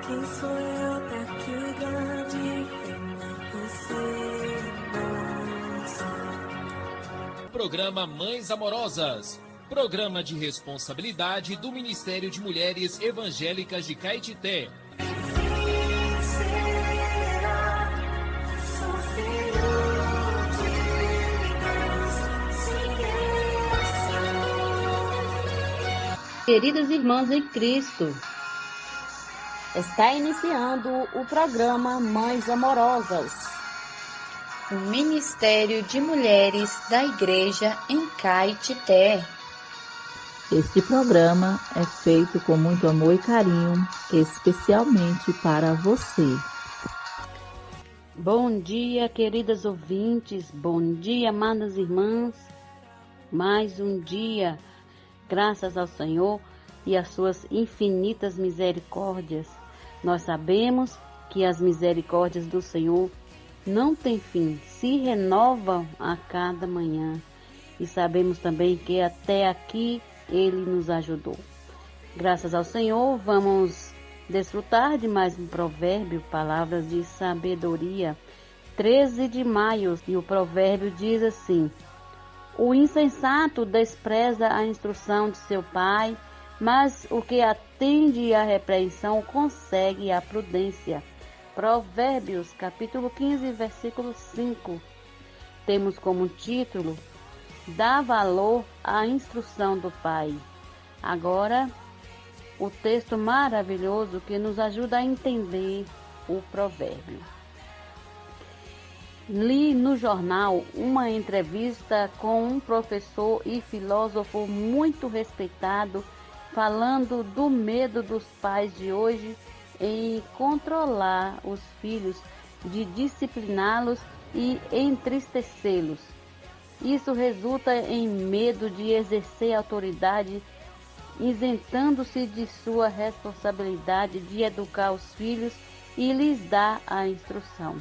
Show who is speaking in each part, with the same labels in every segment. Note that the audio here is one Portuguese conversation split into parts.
Speaker 1: Quem sou eu pra que o grande você não sei?
Speaker 2: Programa Mães Amorosas. Programa de responsabilidade do Ministério de Mulheres Evangélicas de Caetité.
Speaker 3: Queridas irmãs em Cristo, está iniciando o programa Mães Amorosas,
Speaker 4: o Ministério de Mulheres da Igreja em Caetité.
Speaker 5: Este programa é feito com muito amor e carinho, especialmente para você.
Speaker 3: Bom dia, queridas ouvintes, bom dia, amadas irmãs. Mais um dia, graças ao Senhor e às suas infinitas misericórdias. Nós sabemos que as misericórdias do Senhor não têm fim, se renovam a cada manhã. E sabemos também que até aqui Ele nos ajudou. Graças ao Senhor, vamos desfrutar de mais um provérbio, palavras de sabedoria, 13 de maio. E o provérbio diz assim: o insensato despreza a instrução de seu pai, mas o que atende à repreensão consegue a prudência. Provérbios, capítulo 15, versículo 5. Temos como título: dá valor à instrução do pai. Agora, o texto maravilhoso que nos ajuda a entender o provérbio. Li no jornal uma entrevista com um professor e filósofo muito respeitado, falando do medo dos pais de hoje em controlar os filhos, de discipliná-los e entristecê-los. Isso resulta em medo de exercer autoridade, isentando-se de sua responsabilidade de educar os filhos e lhes dar a instrução.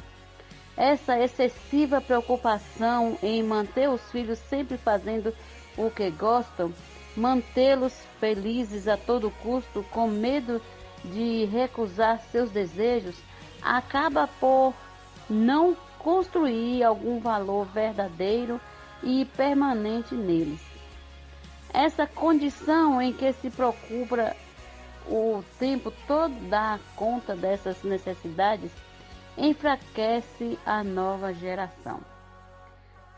Speaker 3: Essa excessiva preocupação em manter os filhos sempre fazendo o que gostam, mantê-los felizes a todo custo, com medo de recusar seus desejos, acaba por não construir algum valor verdadeiro e permanente neles. Essa condição em que se procura o tempo todo dar conta dessas necessidades enfraquece a nova geração.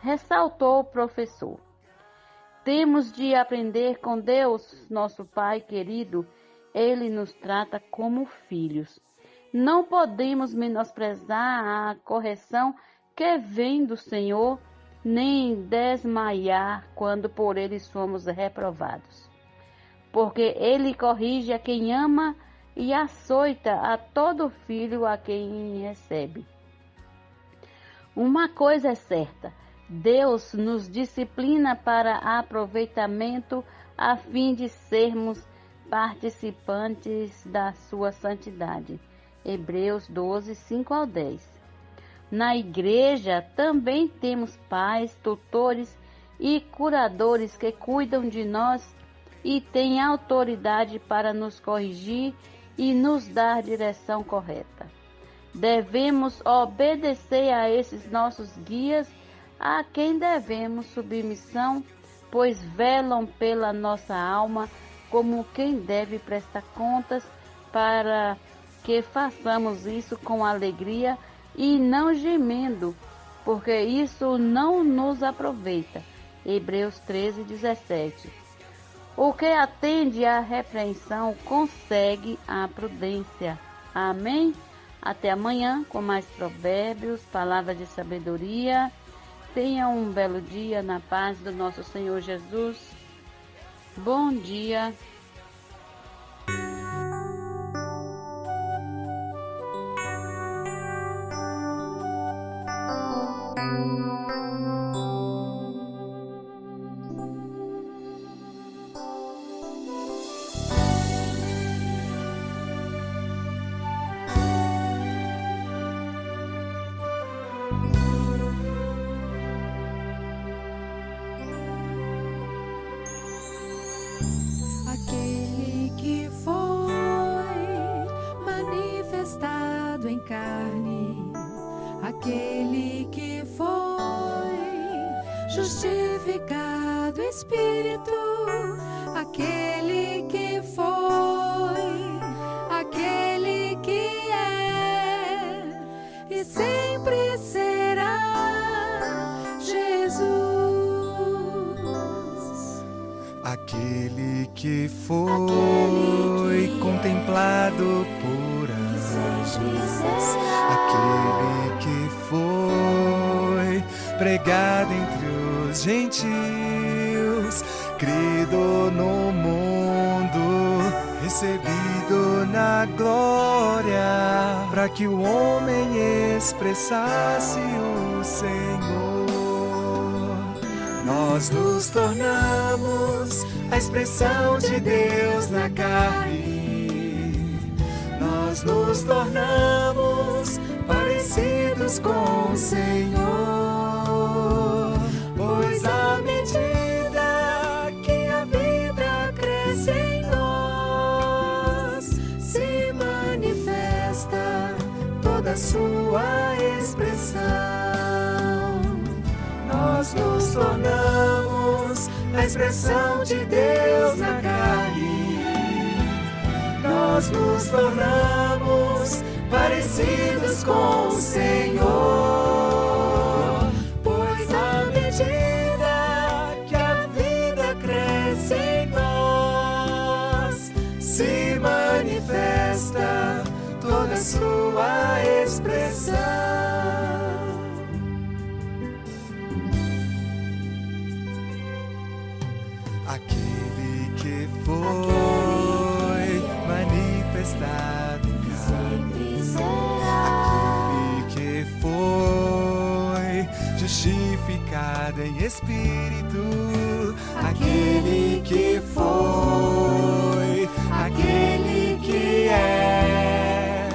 Speaker 3: Ressaltou o professor: temos de aprender com Deus, nosso Pai querido. Ele nos trata como filhos. Não podemos menosprezar a correção que vem do Senhor, nem desmaiar quando por Ele somos reprovados. Porque Ele corrige a quem ama e açoita a todo filho a quem recebe. Uma coisa é certa: Deus nos disciplina para aproveitamento, a fim de sermos participantes da sua santidade. Hebreus 12, 5-10. Na igreja também temos pais, tutores e curadores que cuidam de nós e têm autoridade para nos corrigir e nos dar direção correta. Devemos obedecer a esses nossos guias, a quem devemos submissão, pois velam pela nossa alma como quem deve prestar contas, para que façamos isso com alegria e não gemendo, porque isso não nos aproveita. Hebreus 13, 17. O que atende à repreensão consegue a prudência. Amém? Até amanhã com mais provérbios, palavras de sabedoria. Tenha um belo dia na paz do nosso Senhor Jesus. Bom dia.
Speaker 1: encarnado em carne, aquele que foi justificado Espírito, aquele que foi, aquele que é e sempre será Jesus.
Speaker 6: Aquele que foi contemplado por anjos, aquele que foi pregado entre os gentios, crido no mundo, recebido na glória, para que o homem expressasse o Senhor. Nós nos tornamos a expressão de Deus na carne. Nós nos tornamos parecidos com o Senhor, pois à medida que a vida cresce em nós, se manifesta toda a sua expressão. Nós nos tornamos a expressão de Deus na carne. Nós nos tornamos parecidos com o Senhor, pois à medida que a vida cresce em nós, se manifesta toda a sua expressão. Aquele que foi manifestado em carne, aquele que foi justificado em espírito, aquele que foi, aquele que é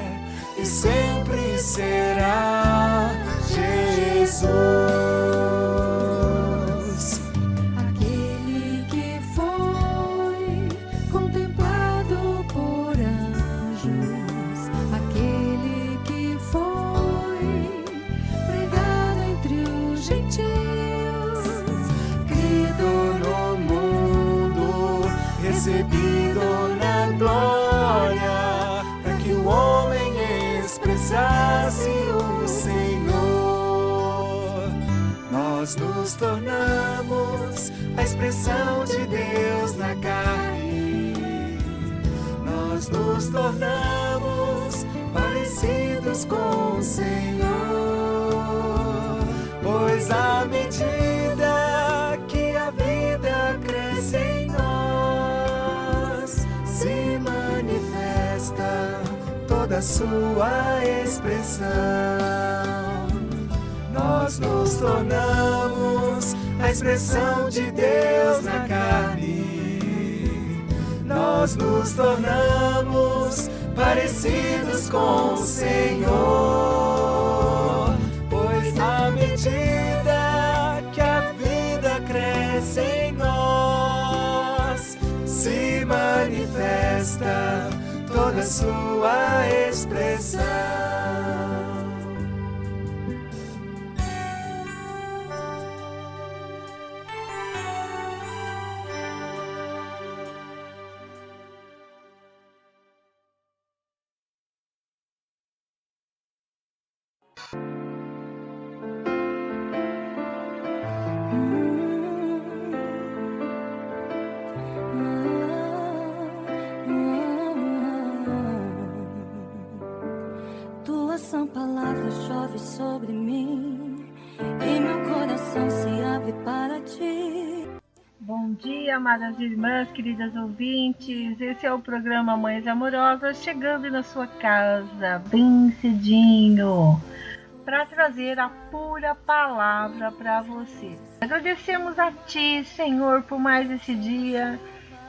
Speaker 6: e sempre será Jesus. Recebido na glória, para que o homem expressasse o Senhor. Nós nos tornamos a expressão de Deus na carne. Nós nos tornamos parecidos com o Senhor, pois à medida que a vida cresce em nós, se manifesta toda a sua expressão. Nós nos tornamos a expressão de Deus na carne. Nós nos tornamos parecidos com o Senhor, pois à medida que a vida cresce em nós, se manifesta toda a sua expressão.
Speaker 1: Tua sã palavra chove sobre mim e meu coração se abre para ti.
Speaker 7: Bom dia, amadas irmãs, queridas ouvintes. Esse é o programa Mães Amorosas, chegando na sua casa bem cedinho para trazer a pura palavra para você. Agradecemos a Ti, Senhor, por mais esse dia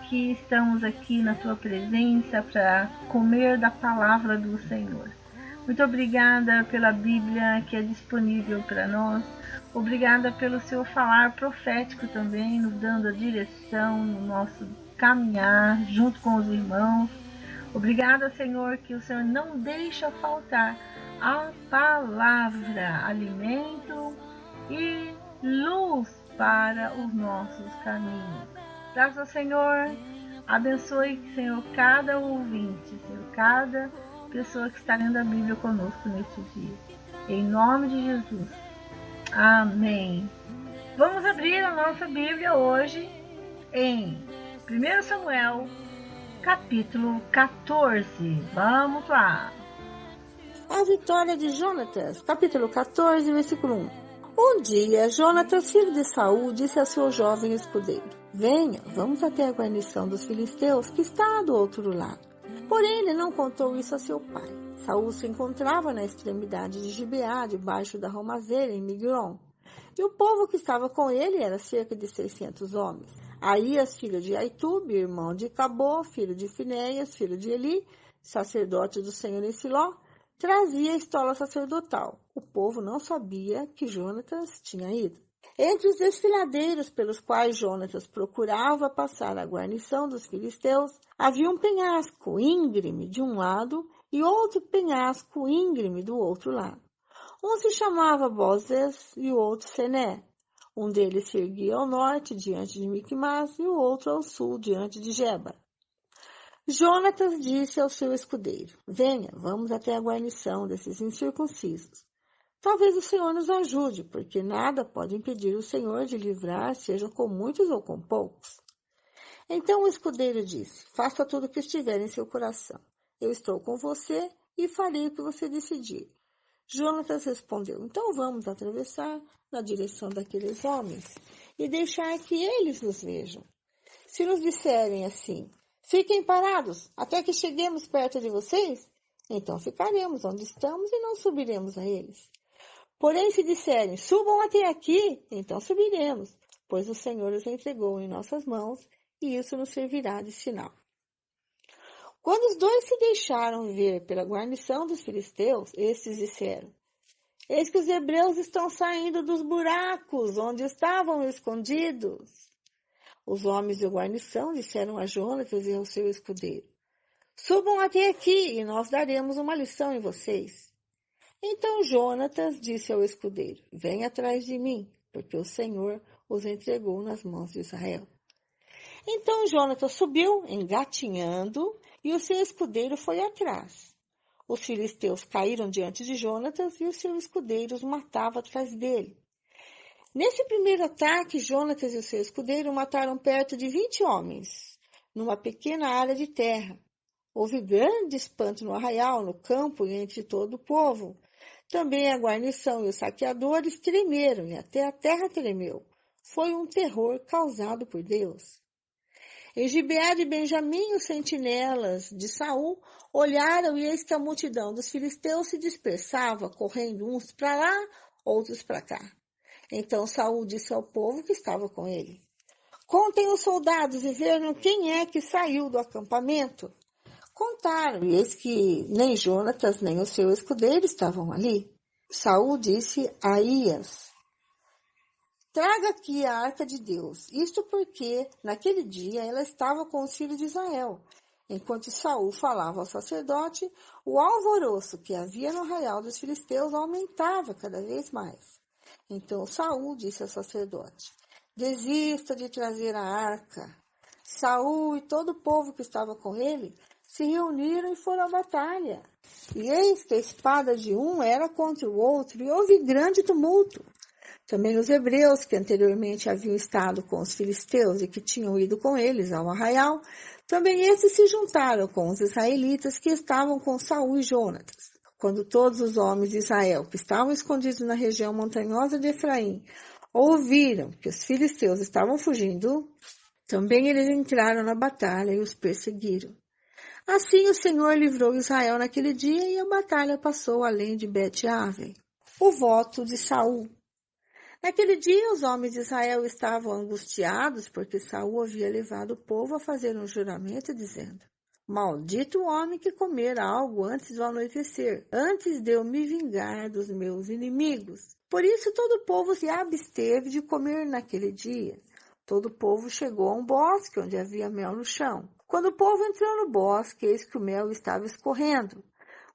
Speaker 7: que estamos aqui na Tua presença para comer da palavra do Senhor. Muito obrigada pela Bíblia que é disponível para nós. Obrigada pelo seu falar profético também, nos dando a direção no nosso caminhar junto com os irmãos. Obrigada, Senhor, que o Senhor não deixa faltar a palavra, alimento e luz para os nossos caminhos. Graças ao Senhor, abençoe, Senhor, cada ouvinte, Senhor, cada pessoa que está lendo a Bíblia conosco neste dia. Em nome de Jesus. Amém. Vamos abrir a nossa Bíblia hoje em 1 Samuel, capítulo 14. Vamos lá.
Speaker 8: A vitória de Jonatas, capítulo 14, versículo 1. Um dia, Jonatas, filho de Saul, disse a seu jovem escudeiro: Venha, vamos até a guarnição dos filisteus, que está do outro lado. Porém, ele não contou isso a seu pai. Saul se encontrava na extremidade de Gibeá, debaixo da romazeira, em Migron. E o povo que estava com ele era cerca de 600 homens. Aías, filho de Aitube, irmão de Cabô, filho de Finéias, filho de Eli, sacerdote do Senhor em Siló, trazia a estola sacerdotal. O povo não sabia que Jonatas tinha ido. Entre os desfiladeiros pelos quais Jonatas procurava passar a guarnição dos filisteus, havia um penhasco íngreme de um lado e outro penhasco íngreme do outro lado. Um se chamava Bozez e o outro Sené. Um deles se erguia ao norte, diante de Micmas, e o outro ao sul, diante de Geba. Jonatas disse ao seu escudeiro: Venha, vamos até a guarnição desses incircuncisos. Talvez o Senhor nos ajude, porque nada pode impedir o Senhor de livrar, seja com muitos ou com poucos. Então o escudeiro disse: Faça tudo o que estiver em seu coração. Eu estou com você e farei o que você decidir. Jonatas respondeu: Então vamos atravessar na direção daqueles homens e deixar que eles nos vejam. Se nos disserem assim: Fiquem parados até que cheguemos perto de vocês, então ficaremos onde estamos e não subiremos a eles. Porém, se disserem: Subam até aqui, então subiremos, pois o Senhor os entregou em nossas mãos e isso nos servirá de sinal. Quando os dois se deixaram ver pela guarnição dos filisteus, estes disseram: Eis que os hebreus estão saindo dos buracos onde estavam escondidos. Os homens da guarnição disseram a Jonatas e ao seu escudeiro: Subam até aqui e nós daremos uma lição em vocês. Então Jonatas disse ao escudeiro: Venha atrás de mim, porque o Senhor os entregou nas mãos de Israel. Então Jonatas subiu, engatinhando, e o seu escudeiro foi atrás. Os filisteus caíram diante de Jonatas e o seu escudeiro os matava atrás dele. Nesse primeiro ataque, Jonatas e o seu escudeiro mataram perto de 20 homens, numa pequena área de terra. Houve grande espanto no arraial, no campo e entre todo o povo. Também a guarnição e os saqueadores tremeram e até a terra tremeu. Foi um terror causado por Deus. Em Gibeá de Benjamim, os sentinelas de Saul olharam e eis que a multidão dos filisteus se dispersava, correndo uns para lá, outros para cá. Então Saul disse ao povo que estava com ele: Contem os soldados e vejam quem é que saiu do acampamento. Contaram, e eis que nem Jonatas nem o seu escudeiro estavam ali. Saul disse a Aías: Traga aqui a arca de Deus, isto porque, naquele dia, ela estava com os filhos de Israel. Enquanto Saul falava ao sacerdote, o alvoroço que havia no arraial dos filisteus aumentava cada vez mais. Então Saul disse ao sacerdote: Desista de trazer a arca. Saul e todo o povo que estava com ele se reuniram e foram à batalha. E eis que a espada de um era contra o outro, e houve grande tumulto. Também os hebreus, que anteriormente haviam estado com os filisteus e que tinham ido com eles ao arraial, também esses se juntaram com os israelitas que estavam com Saul e Jonatas. Quando todos os homens de Israel, que estavam escondidos na região montanhosa de Efraim, ouviram que os filisteus estavam fugindo, também eles entraram na batalha e os perseguiram. Assim o Senhor livrou Israel naquele dia e a batalha passou além de Bet-Aven. O voto de Saul. Naquele dia, os homens de Israel estavam angustiados porque Saul havia levado o povo a fazer um juramento dizendo: Maldito o homem que comer algo antes do anoitecer, antes de eu me vingar dos meus inimigos. Por isso todo o povo se absteve de comer naquele dia. Todo o povo chegou a um bosque onde havia mel no chão. Quando o povo entrou no bosque, eis que o mel estava escorrendo.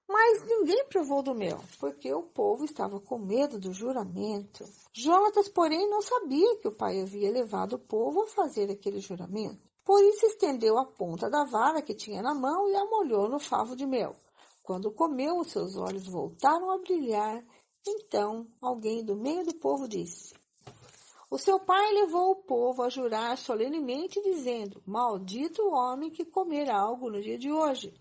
Speaker 8: Mas ninguém provou do mel, porque o povo estava com medo do juramento. Jonatas, porém, não sabia que o pai havia levado o povo a fazer aquele juramento. Por isso estendeu a ponta da vara que tinha na mão e a molhou no favo de mel. Quando comeu, os seus olhos voltaram a brilhar. Então alguém do meio do povo disse: o seu pai levou o povo a jurar solenemente, dizendo: maldito o homem que comer algo no dia de hoje.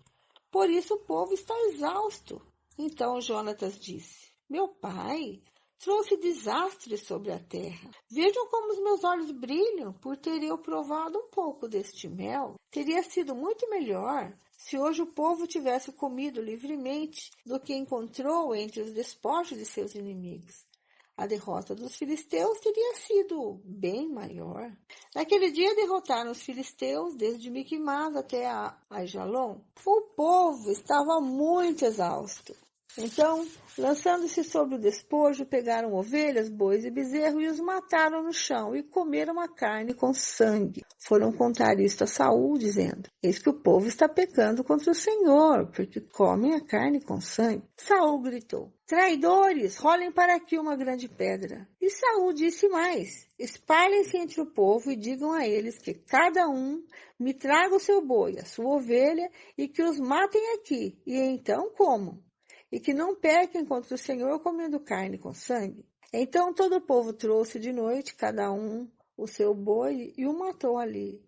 Speaker 8: Por isso o povo está exausto. Então Jonatas disse: meu pai trouxe desastre sobre a terra. Vejam como os meus olhos brilham por ter eu provado um pouco deste mel. Teria sido muito melhor se hoje o povo tivesse comido livremente do que encontrou entre os despojos de seus inimigos. A derrota dos filisteus teria sido bem maior. Naquele dia derrotaram os filisteus desde Miquimás até a Aijalon. O povo estava muito exausto. Então, lançando-se sobre o despojo, pegaram ovelhas, bois e bezerro e os mataram no chão e comeram a carne com sangue. Foram contar isto a Saul, dizendo: eis que o povo está pecando contra o Senhor, porque comem a carne com sangue. Saul gritou: traidores, rolem para aqui uma grande pedra. E Saul disse mais: espalhem-se entre o povo e digam a eles que cada um me traga o seu boi, a sua ovelha, e que os matem aqui, e então comam. E que não pequem contra o Senhor comendo carne com sangue. Então todo o povo trouxe de noite, cada um, o seu boi, e o matou ali.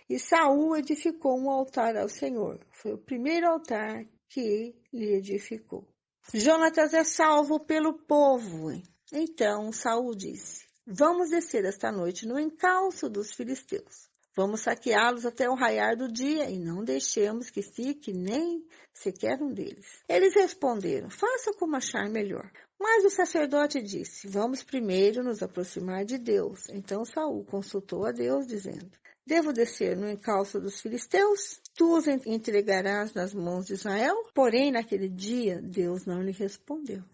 Speaker 8: E Saul edificou um altar ao Senhor. Foi o primeiro altar que lhe edificou. Jonatas é salvo pelo povo. Então Saul disse: vamos descer esta noite no encalço dos filisteus. Vamos saqueá-los até o raiar do dia e não deixemos que fique nem sequer um deles. Eles responderam: faça como achar melhor. Mas o sacerdote disse: vamos primeiro nos aproximar de Deus. Então Saul consultou a Deus, dizendo: devo descer no encalço dos filisteus? Tu os entregarás nas mãos de Israel? Porém, naquele dia, Deus não lhe respondeu.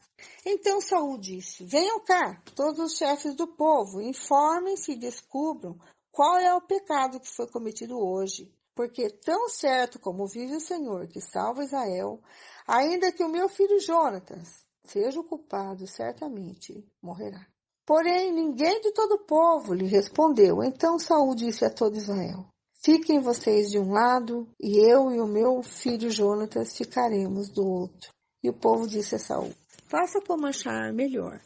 Speaker 8: Então Saul disse: venham cá, todos os chefes do povo, informem-se e descubram qual é o pecado que foi cometido hoje, porque tão certo como vive o Senhor que salva Israel, ainda que o meu filho Jonatas seja o culpado, certamente morrerá. Porém, ninguém de todo o povo lhe respondeu. Então Saul disse a todo Israel: fiquem vocês de um lado, e eu e o meu filho Jonatas ficaremos do outro. E o povo disse a Saul: faça como achar melhor.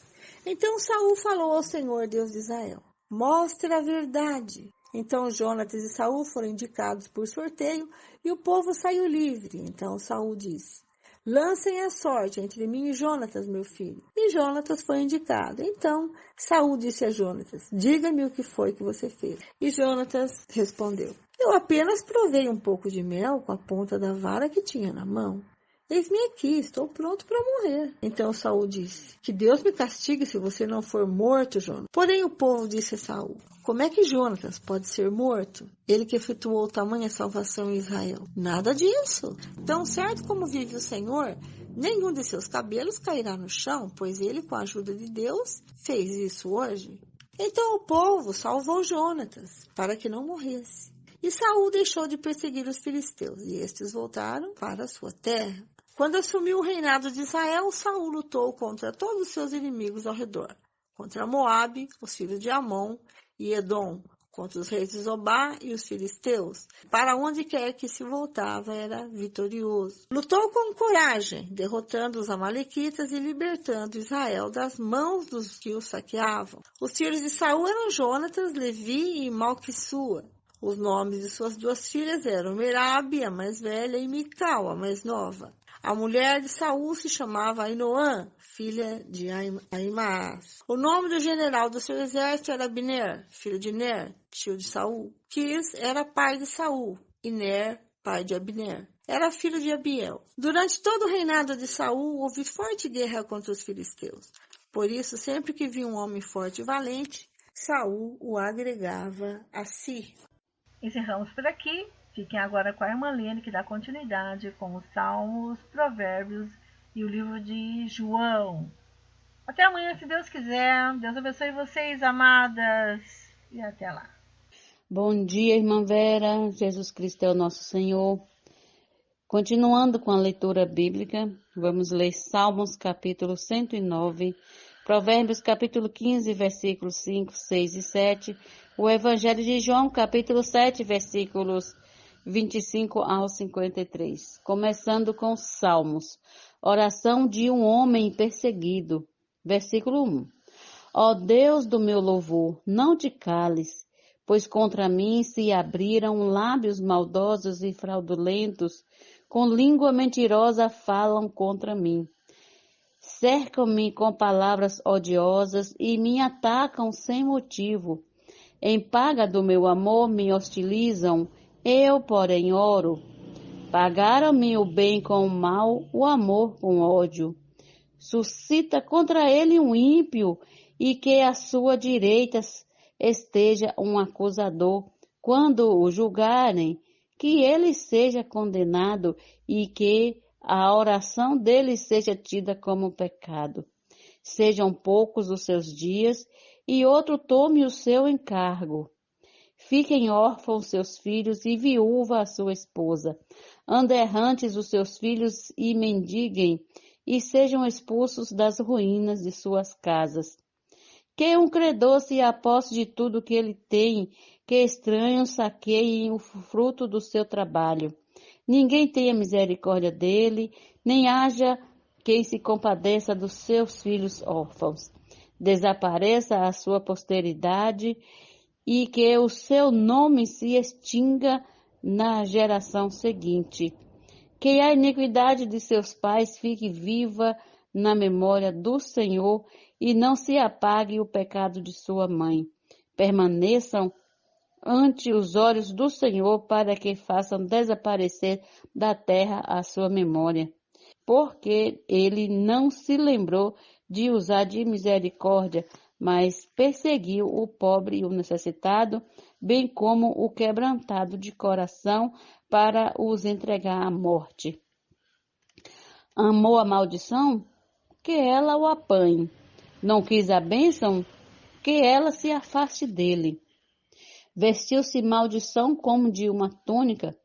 Speaker 8: Então Saul falou ao Senhor, Deus de Israel: mostre a verdade. Então Jonatas e Saul foram indicados por sorteio e o povo saiu livre. Então Saul disse: lancem a sorte entre mim e Jonatas, meu filho. E Jonatas foi indicado. Então Saul disse a Jonatas: diga-me o que foi que você fez. E Jonatas respondeu: eu apenas provei um pouco de mel com a ponta da vara que tinha na mão. Eis-me aqui, estou pronto para morrer. Então Saul disse: que Deus me castigue se você não for morto, Jonatas. Porém o povo disse a Saul: como é que Jonatas pode ser morto? Ele que efetuou tamanha salvação em Israel. Nada disso. Tão certo como vive o Senhor, nenhum de seus cabelos cairá no chão, pois ele, com a ajuda de Deus, fez isso hoje. Então o povo salvou Jonatas, para que não morresse. E Saul deixou de perseguir os filisteus, e estes voltaram para a sua terra. Quando assumiu o reinado de Israel, Saul lutou contra todos os seus inimigos ao redor, contra Moabe, os filhos de Amon, e Edom, contra os reis de Zobá e os filisteus. Para onde quer que se voltava, era vitorioso. Lutou com coragem, derrotando os amalequitas e libertando Israel das mãos dos que o saqueavam. Os filhos de Saul eram Jonatas, Levi e Malquissua. Os nomes de suas duas filhas eram Merabe, a mais velha, e Mical, a mais nova. A mulher de Saul se chamava Ainoã, filha de Ahimaás. O nome do general do seu exército era Abner, filho de Ner, tio de Saul. Quis era pai de Saul, e Ner, pai de Abner. Era filho de Abiel. Durante todo o reinado de Saul, houve forte guerra contra os filisteus. Por isso, sempre que via um homem forte e valente, Saul o agregava a si.
Speaker 7: Encerramos por aqui. Fiquem agora com a irmã Lene, que dá continuidade com os Salmos, Provérbios e o livro de João. Até amanhã, se Deus quiser. Deus abençoe vocês, amadas. E até lá.
Speaker 3: Bom dia, irmã Vera. Jesus Cristo é o nosso Senhor. Continuando com a leitura bíblica, vamos ler Salmos capítulo 109, Provérbios capítulo 15, versículos 5, 6 e 7, o Evangelho de João capítulo 7, versículos 25 ao 53. Começando com Salmos, oração de um homem perseguido. Versículo 1. Ó Deus do meu louvor, não te cales, pois contra mim se abriram lábios maldosos e fraudulentos, com língua mentirosa falam contra mim. Cercam-me com palavras odiosas e me atacam sem motivo. Em paga do meu amor me hostilizam, eu, porém, oro. Pagaram-me o bem com o mal, o amor com ódio. Suscita contra ele um ímpio, e que à sua direita esteja um acusador. Quando o julgarem, que ele seja condenado e que a oração dele seja tida como pecado. Sejam poucos os seus dias e outro tome o seu encargo. Fiquem órfãos seus filhos e viúva a sua esposa. Andem errantes os seus filhos e mendiguem e sejam expulsos das ruínas de suas casas. Que um credor se aposse de tudo que ele tem, que estranhos saqueiem o fruto do seu trabalho. Ninguém tenha misericórdia dele, nem haja quem se compadeça dos seus filhos órfãos. Desapareça a sua posteridade e que o seu nome se extinga na geração seguinte. Que a iniquidade de seus pais fique viva na memória do Senhor e não se apague o pecado de sua mãe. Permaneçam ante os olhos do Senhor para que façam desaparecer da terra a sua memória. Porque ele não se lembrou de usar de misericórdia, mas perseguiu o pobre e o necessitado, bem como o quebrantado de coração, para os entregar à morte. Amou a maldição? Que ela o apanhe. Não quis a bênção? Que ela se afaste dele. Vestiu-se maldição como de uma túnica?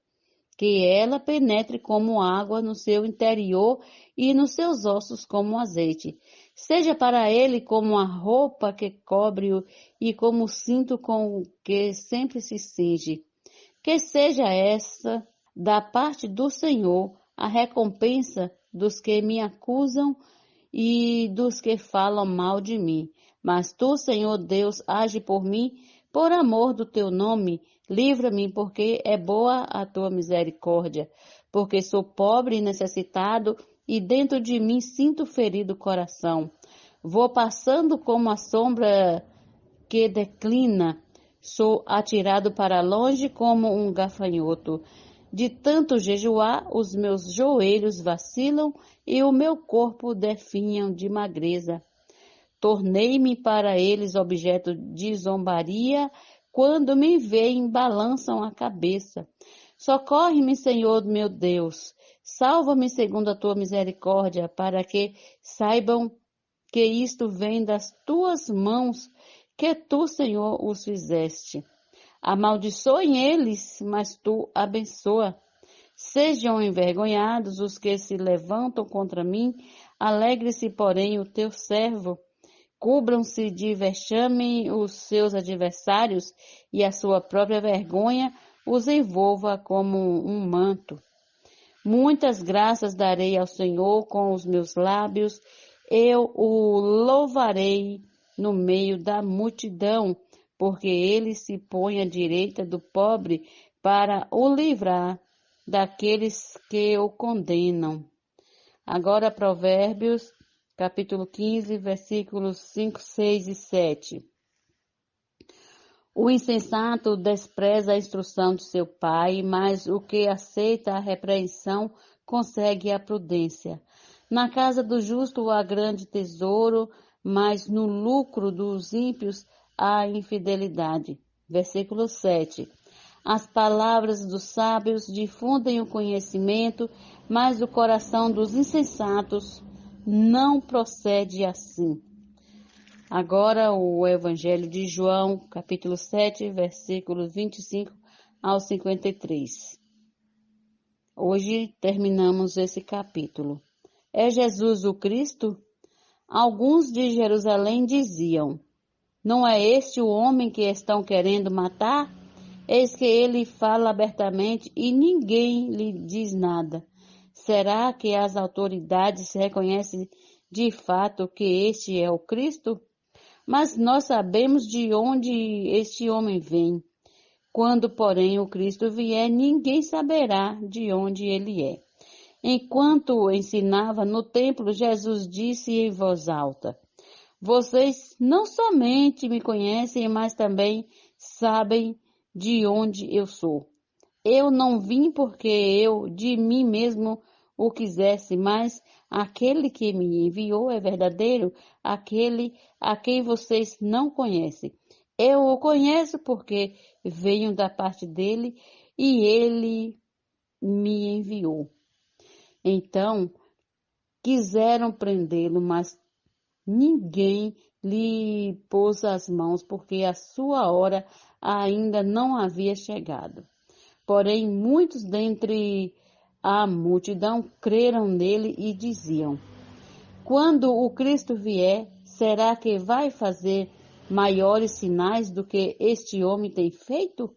Speaker 3: Que ela penetre como água no seu interior e nos seus ossos como azeite. Seja para ele como a roupa que cobre-o e como o cinto com que sempre se cinge. Que seja essa, da parte do Senhor, a recompensa dos que me acusam e dos que falam mal de mim. Mas tu, Senhor Deus, age por mim, por amor do teu nome. Livra-me, porque é boa a tua misericórdia. Porque sou pobre e necessitado, e dentro de mim sinto ferido o coração. Vou passando como a sombra que declina. Sou atirado para longe como um gafanhoto. De tanto jejuar, os meus joelhos vacilam e o meu corpo definham de magreza. Tornei-me para eles objeto de zombaria, quando me veem balançam a cabeça. Socorre-me, Senhor meu Deus, salva-me segundo a tua misericórdia, para que saibam que isto vem das tuas mãos, que tu, Senhor, os fizeste. Amaldiçoem eles, mas tu abençoa. Sejam envergonhados os que se levantam contra mim, alegre-se, porém, o teu servo. Cubram-se de vexame os seus adversários, e a sua própria vergonha os envolva como um manto. Muitas graças darei ao Senhor com os meus lábios, eu o louvarei no meio da multidão, porque ele se põe à direita do pobre para o livrar daqueles que o condenam. Agora Provérbios, capítulo 15, versículos 5, 6 e 7. O insensato despreza a instrução de seu pai, mas o que aceita a repreensão consegue a prudência. Na casa do justo há grande tesouro, mas no lucro dos ímpios há infidelidade. Versículo 7. As palavras dos sábios difundem o conhecimento, mas o coração dos insensatos não procede assim. Agora o Evangelho de João, capítulo 7, versículos 25 ao 53. Hoje terminamos esse capítulo. É Jesus o Cristo? Alguns de Jerusalém diziam: não é este o homem que estão querendo matar? Eis que ele fala abertamente e ninguém lhe diz nada. Será que as autoridades reconhecem de fato que este é o Cristo? Mas nós sabemos de onde este homem vem. Quando, porém, o Cristo vier, ninguém saberá de onde ele é. Enquanto ensinava no templo, Jesus disse em voz alta: vocês não somente me conhecem, mas também sabem de onde eu sou. Eu não vim porque eu de mim mesmo o quisesse, mas aquele que me enviou é verdadeiro, aquele a quem vocês não conhecem. Eu o conheço porque venho da parte dele e ele me enviou. Então, quiseram prendê-lo, mas ninguém lhe pôs as mãos, porque a sua hora ainda não havia chegado. Porém, muitos dentre a multidão creram nele e diziam: quando o Cristo vier, será que vai fazer maiores sinais do que este homem tem feito?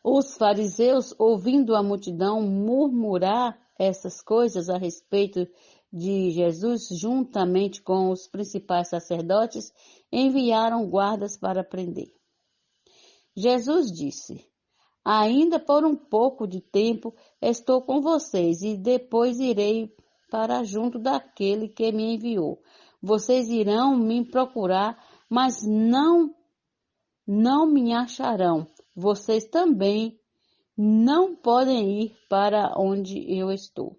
Speaker 3: Os fariseus, ouvindo a multidão murmurar essas coisas a respeito de Jesus, juntamente com os principais sacerdotes, enviaram guardas para prender. Jesus disse: ainda por um pouco de tempo estou com vocês e depois irei para junto daquele que me enviou. Vocês irão me procurar, mas não me acharão. Vocês também não podem ir para onde eu estou.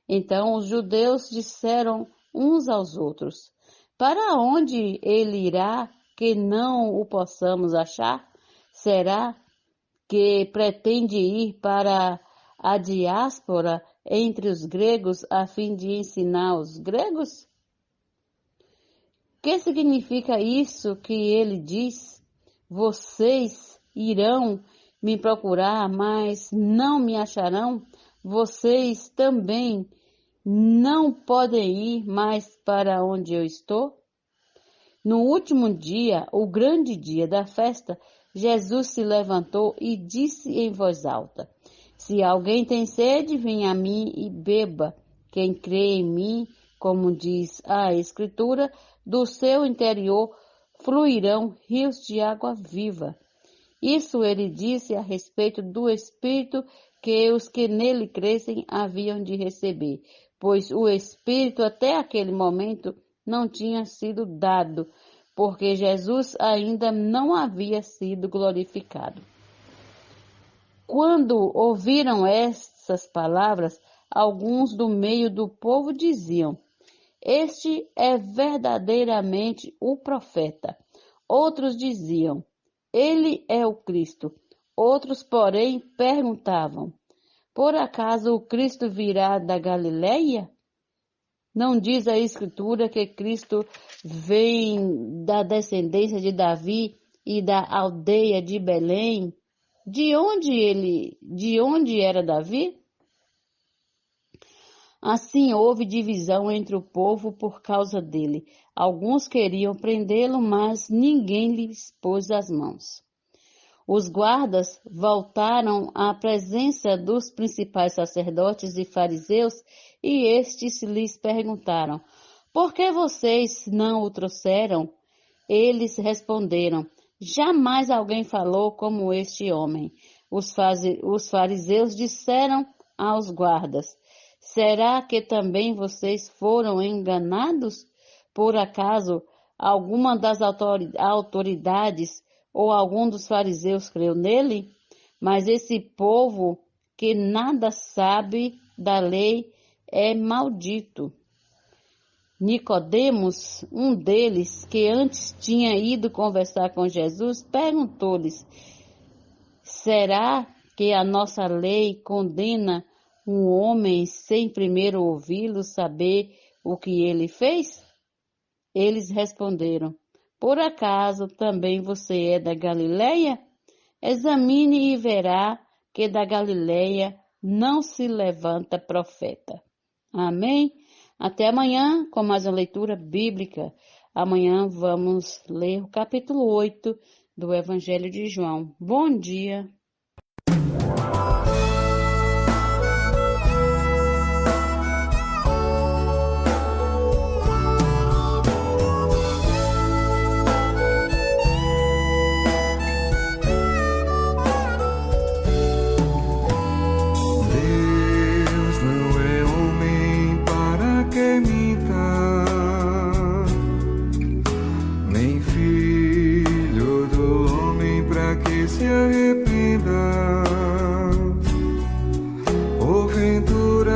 Speaker 3: Então os judeus disseram uns aos outros: para onde ele irá que não o possamos achar? Será que pretende ir para a diáspora entre os gregos a fim de ensinar os gregos? O que significa isso que ele diz? Vocês irão me procurar, mas não me acharão? Vocês também não podem ir mais para onde eu estou? No último dia, o grande dia da festa, Jesus se levantou e disse em voz alta: se alguém tem sede, venha a mim e beba. Quem crê em mim, como diz a Escritura, do seu interior fluirão rios de água viva. Isso ele disse a respeito do Espírito que os que nele crescem haviam de receber, pois o Espírito até aquele momento não tinha sido dado, porque Jesus ainda não havia sido glorificado. Quando ouviram essas palavras, alguns do meio do povo diziam: este é verdadeiramente o profeta. Outros diziam: ele é o Cristo. Outros, porém, perguntavam: por acaso o Cristo virá da Galileia? Não diz a Escritura que Cristo vem da descendência de Davi e da aldeia de Belém? De onde era Davi? Assim houve divisão entre o povo por causa dele. Alguns queriam prendê-lo, mas ninguém lhes pôs as mãos. Os guardas voltaram à presença dos principais sacerdotes e fariseus, e estes lhes perguntaram: por que vocês não o trouxeram? Eles responderam: jamais alguém falou como este homem. Os fariseus disseram aos guardas: será que também vocês foram enganados? Por acaso alguma das autoridades ou algum dos fariseus creu nele? Mas esse povo que nada sabe da lei é maldito. Nicodemos, um deles, que antes tinha ido conversar com Jesus, perguntou-lhes: será que a nossa lei condena um homem sem primeiro ouvi-lo, saber o que ele fez? Eles responderam: por acaso também você é da Galileia? Examine e verá que da Galileia não se levanta profeta. Amém? Até amanhã com mais uma leitura bíblica. Amanhã vamos ler o capítulo 8 do Evangelho de João. Bom dia!
Speaker 6: Se arrependa, porventura,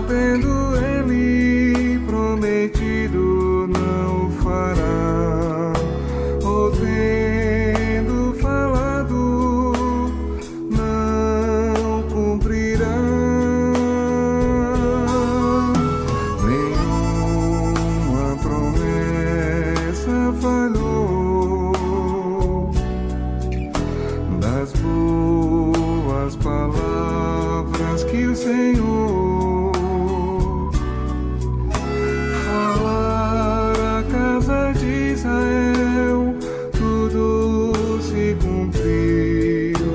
Speaker 6: tendo ele prometido, não fará, ou tendo falado, não cumprirá. Nenhuma promessa falhou, das boas palavras que o Senhor falar à casa de Israel, tudo se cumpriu.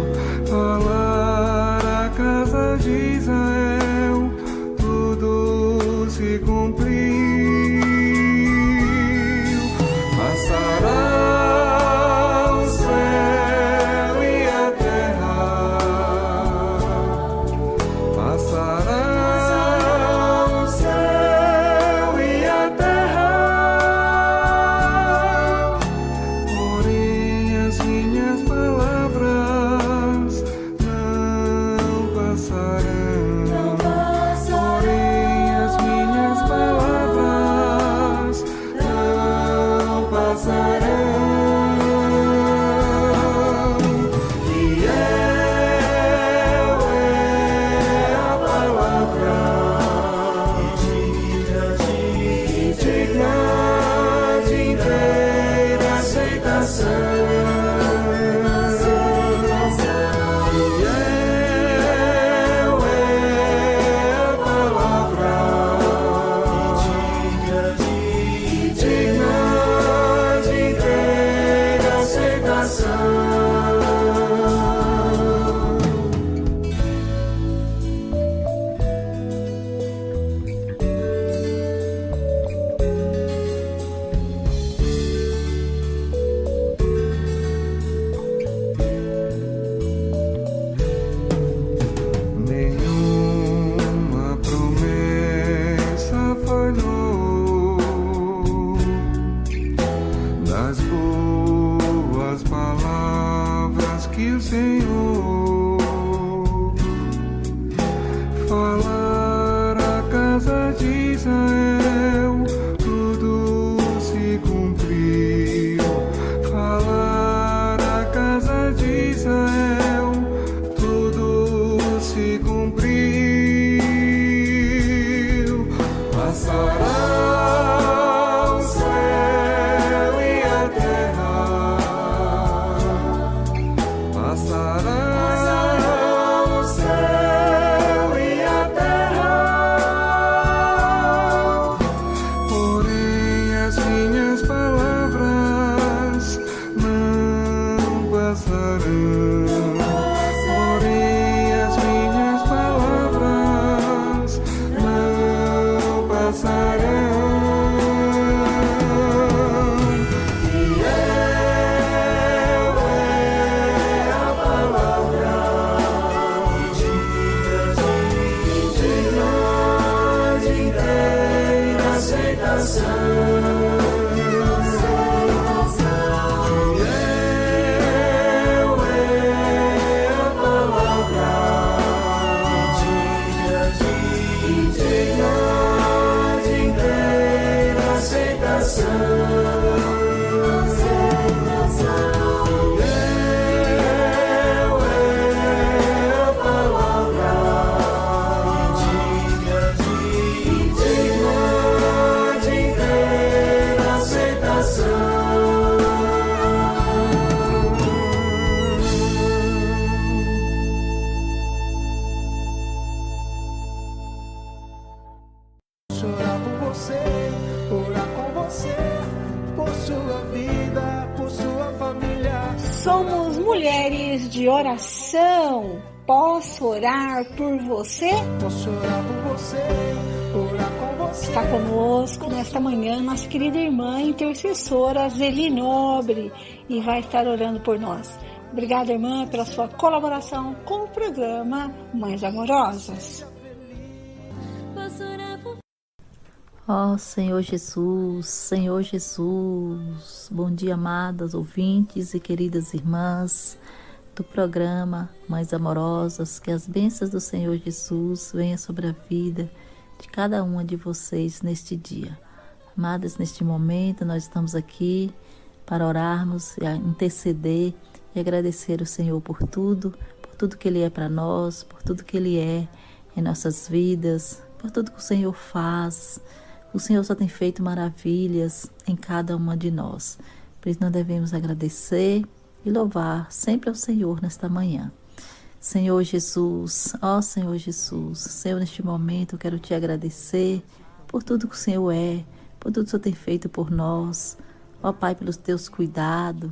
Speaker 6: Falar à casa de Israel, tudo se cumpriu. Passará falar à casa de Israel, tudo se cumpriu. Falar à casa de Israel, tudo se cumpriu. Passará o céu e a terra, passará o céu e a terra, porém as minhas palavras não passarão. Porém as minhas palavras não passarão. você, orar com você, por sua vida, por sua família.
Speaker 8: Somos mulheres de oração. Posso orar por você?
Speaker 6: Posso orar por você, orar com você.
Speaker 8: Está conosco nesta manhã nossa querida irmã intercessora Zeli Nobre e vai estar orando por nós. Obrigada, irmã, pela sua colaboração com o programa Mães Amorosas.
Speaker 5: Ó Senhor Jesus, Senhor Jesus, bom dia, amadas ouvintes e queridas irmãs do programa Mães Amorosas, que as bênçãos do Senhor Jesus venham sobre a vida de cada uma de vocês neste dia. Amadas, neste momento nós estamos aqui para orarmos e interceder e agradecer o Senhor por tudo que Ele é para nós, por tudo que Ele é em nossas vidas, por tudo que o Senhor faz. O Senhor só tem feito maravilhas em cada uma de nós. Por isso nós devemos agradecer e louvar sempre ao Senhor nesta manhã. Senhor Jesus, ó Senhor Jesus, Senhor, neste momento eu quero te agradecer por tudo que o Senhor é, por tudo que o Senhor tem feito por nós. Ó Pai, pelos teus cuidados,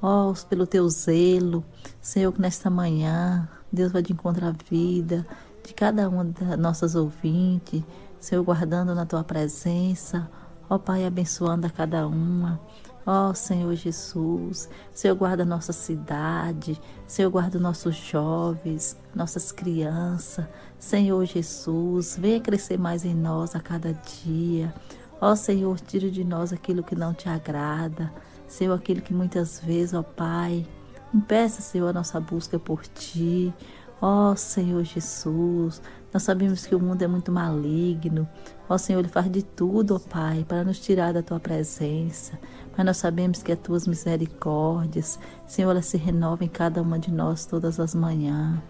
Speaker 5: ó, pelo teu zelo. Senhor, que nesta manhã Deus vai de encontro à vida de cada uma das nossas ouvintes, Senhor, guardando na tua presença, ó Pai, abençoando a cada uma. Ó Senhor Jesus, Senhor, guarda a nossa cidade, Senhor, guarda os nossos jovens, nossas crianças. Senhor Jesus, venha crescer mais em nós a cada dia. Ó Senhor, tira de nós aquilo que não te agrada, Senhor, aquilo que muitas vezes, ó Pai, impeça, Senhor, a nossa busca por Ti. Ó Senhor Jesus, nós sabemos que o mundo é muito maligno. Ó Senhor, Ele faz de tudo, ó Pai, para nos tirar da Tua presença. Mas nós sabemos que as Tuas misericórdias, Senhor, elas se renovam em cada uma de nós todas as manhãs.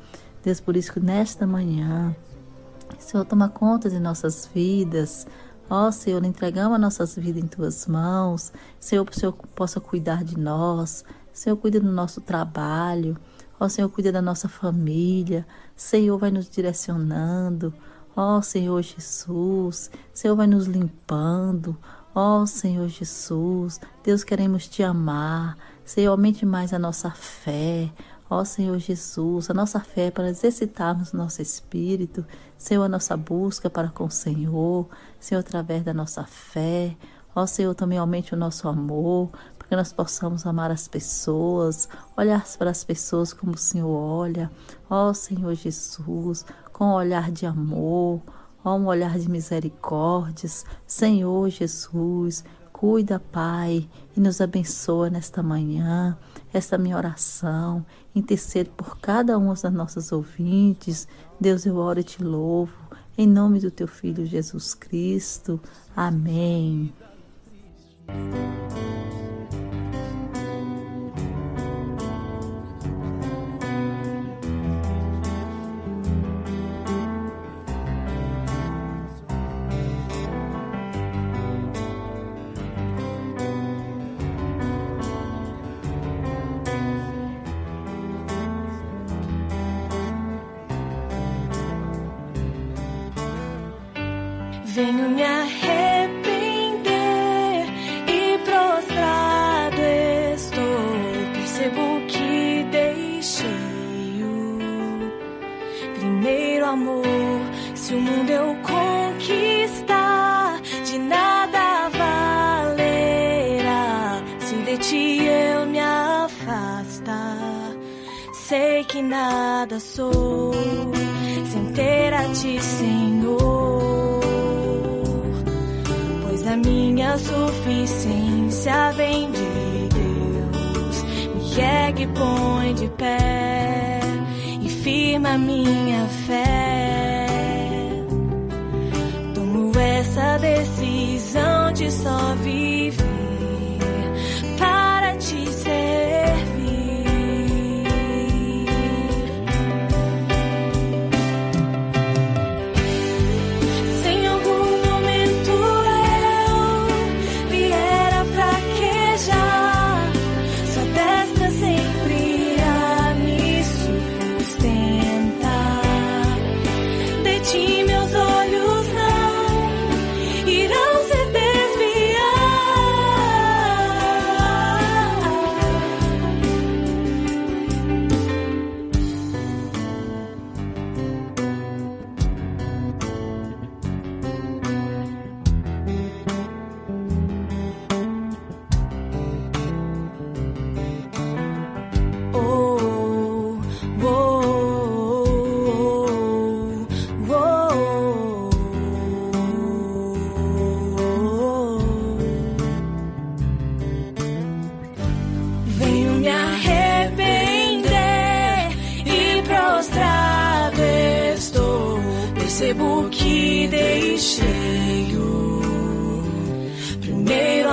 Speaker 5: Deus, por isso que nesta manhã, Senhor, toma conta de nossas vidas. Ó Senhor, entregamos as nossas vidas em Tuas mãos. Senhor, que o Senhor possa cuidar de nós. Senhor, cuida do nosso trabalho. Ó Senhor, cuida da nossa família. Senhor, vai nos direcionando. Ó Senhor Jesus, Senhor, vai nos limpando. Ó Senhor Jesus, Deus, queremos Te amar. Senhor, aumente mais a nossa fé. Ó Senhor Jesus, a nossa fé para exercitarmos o nosso espírito. Senhor, a nossa busca para com o Senhor. Senhor, através da nossa fé. Ó Senhor, também aumente o nosso amor, para que nós possamos amar as pessoas, olhar para as pessoas como o Senhor olha. Ó Senhor Jesus, com um olhar de amor, ó, um olhar de misericórdias. Senhor Jesus, cuida, Pai, e nos abençoa nesta manhã. Esta minha oração, intercedo por cada uma das nossas ouvintes. Deus, eu oro e Te louvo, em nome do Teu Filho Jesus Cristo. Amém.
Speaker 1: Venho me arrepender e prostrado estou. Percebo que deixei o primeiro amor. Se o mundo eu conquistar, de nada valerá. Se de Ti eu me afastar, sei que nada sou sem ter a Ti, Senhor. A minha suficiência vem de Deus, me ergue, põe de pé e firma minha fé. Tomo essa decisão de só viver para Te servir. Meus olhos não irão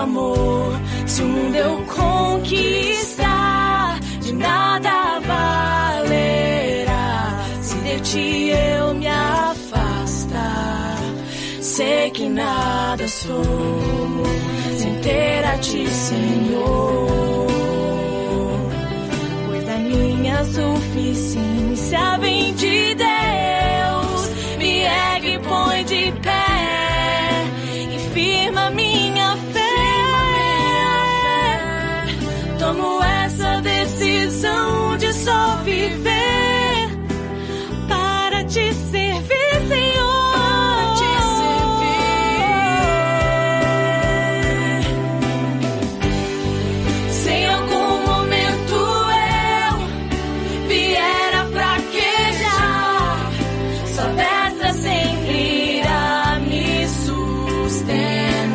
Speaker 1: amor. Se o mundo eu conquistar, de nada valerá. Se de ti eu me afastar, sei que nada sou sem ter a ti, Senhor. Pois a minha suficiência vem de Deus, me ergue e põe de pé e firma minha fé. Tomo essa decisão de só viver para te servir, Senhor. Sempre irá me sustentar.